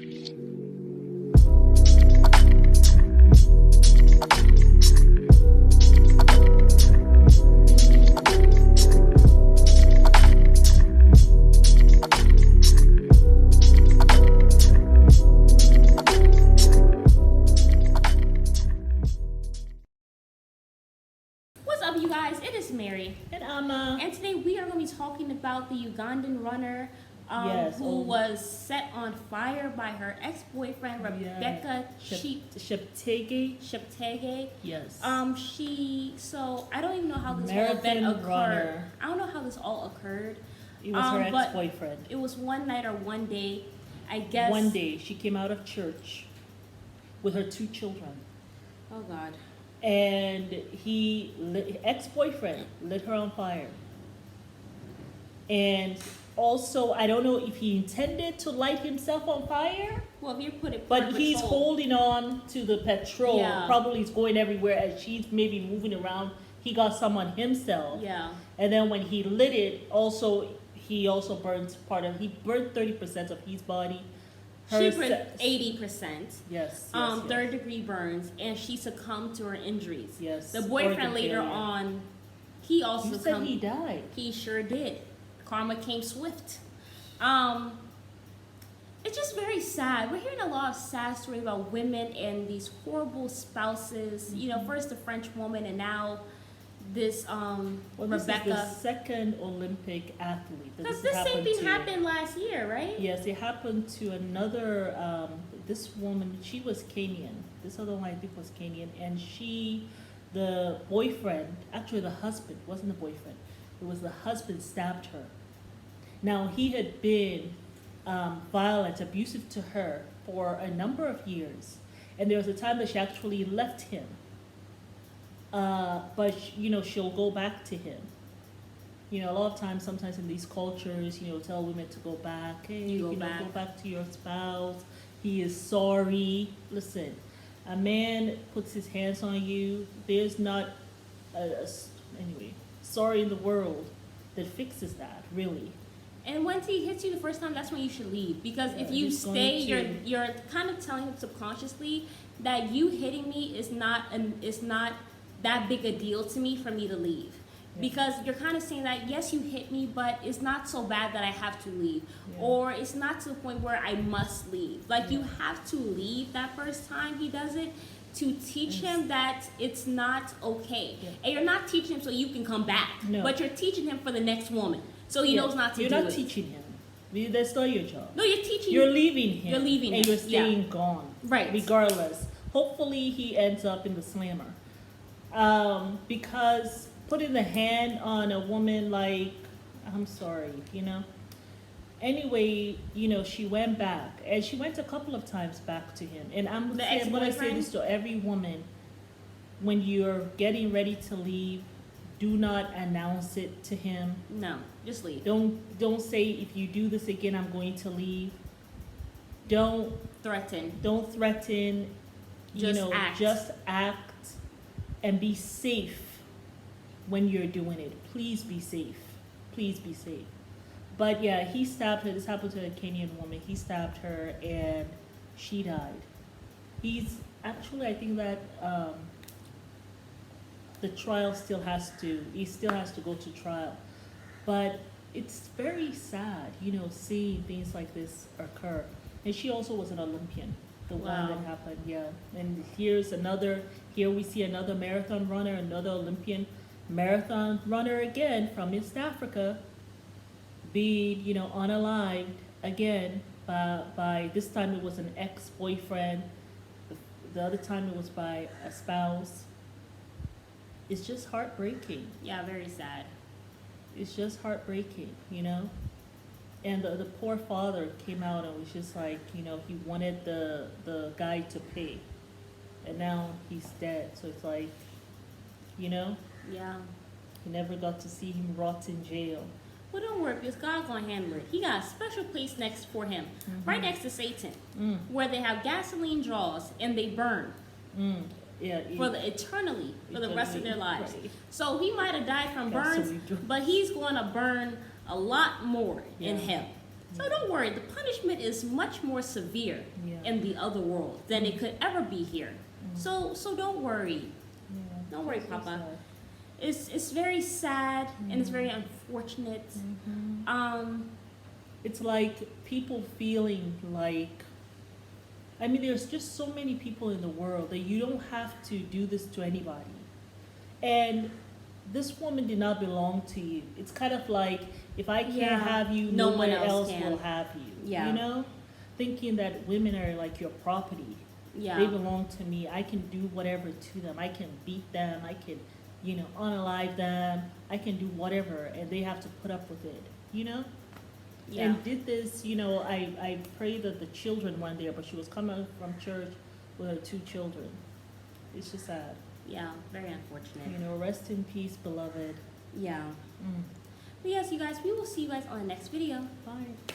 What's up, you guys? It is Mary. And Amma. And today we are going to be talking about the Ugandan runner who was set on fire by her ex-boyfriend, Rebecca Cheptegei. Yes. I don't even know how this whole event occurred. I don't know how this all occurred. It was her ex-boyfriend. It was one night or one day, I guess. One day she came out of church with her 2 children. Oh, God. And ex-boyfriend lit her on fire. And also, I don't know if he intended to light himself on fire. Well, if you put it, but he's holding on to the petrol. Yeah. Probably is going everywhere as she's maybe moving around. He got some on himself. Yeah. And then when he lit it, he also burned he burned 30% of his body. She burned 80%. Yes. Third degree burns, and she succumbed to her injuries. Yes. The boyfriend later on, he also you said he died. He sure did. Karma came swift. It's just very sad. We're hearing a lot of sad stories about women and these horrible spouses. Mm-hmm. You know, first the French woman, and now this Rebecca. This is the second Olympic athlete. Because the same thing happened last year, right? Yes, it happened to another. This woman, she was Kenyan. This other one I think was Kenyan, and the boyfriend, actually the husband, wasn't the boyfriend. It was the husband stabbed her. Now he had been violent, abusive to her for a number of years, and there was a time that she actually left him. But she'll go back to him. A lot of times, sometimes in these cultures, tell women to go back. Hey, go back to your spouse. He is sorry. Listen, a man puts his hands on you. There's not sorry in the world that fixes that, really. And once he hits you the first time, that's when you should leave. Because if you stay, you're kind of telling him subconsciously that you hitting me is not that big a deal to me for me to leave. Yeah. Because you're kind of saying that, yes, you hit me, but it's not so bad that I have to leave. Yeah. Or it's not to the point where I must leave. You have to leave that first time he does it to teach him that it's not okay. Yeah. And you're not teaching him so you can come back. No. But you're teaching him for the next woman. So he knows not to do it. You're not teaching him. That's not your job. No, you're teaching. You're leaving him. You're leaving and him. You're staying gone. Right. Regardless. Hopefully he ends up in the slammer. Because putting the hand on a woman, I'm sorry, Anyway, she went back, and she went a couple of times back to him. And I'm going to say this to every woman: when you're getting ready to leave, do not announce it to him. No, just leave. Don't say, if you do this again, I'm going to leave. Don't threaten. Just act. And be safe when you're doing it. Please be safe. But yeah, he stabbed her. This happened to a Kenyan woman. He stabbed her and she died. I think that the trial he still has to go to trial. But it's very sad, seeing things like this occur. And she also was an Olympian. The one that happened, yeah. And here we see another marathon runner, another Olympian marathon runner again from East Africa being, unalived again by this time it was an ex-boyfriend. The other time it was by a spouse. It's just heartbreaking. Yeah, very sad. It's just heartbreaking, And the poor father came out and was just like, he wanted the guy to pay. And now he's dead. So it's like, Yeah. He never got to see him rot in jail. Well, don't worry, because God's going to handle it. He got a special place next for him, right next to Satan, where they have gasoline draws and they burn. Yeah, eternally for the rest of their lives. Right. So he might have died from burns, but he's going to burn a lot more in hell. So don't worry, the punishment is much more severe in the other world than it could ever be here. So don't worry. Don't worry, Papa. It's very sad and it's very unfortunate. It's like people feeling like, I mean, there's just so many people in the world that you don't have to do this to anybody. And this woman did not belong to you. It's kind of like, if I can't have you, no one else will have you. Yeah. You know? Thinking that women are like your property. Yeah. They belong to me. I can do whatever to them. I can beat them. I can, you know, unalive them. I can do whatever, and they have to put up with it, you know? Yeah. And did this, you know, I pray that the children weren't there, but she was coming from church with her 2 children. It's just sad. Yeah, very unfortunate. You know, rest in peace, beloved. Yeah. But yes, you guys, we will see you guys on the next video. Bye.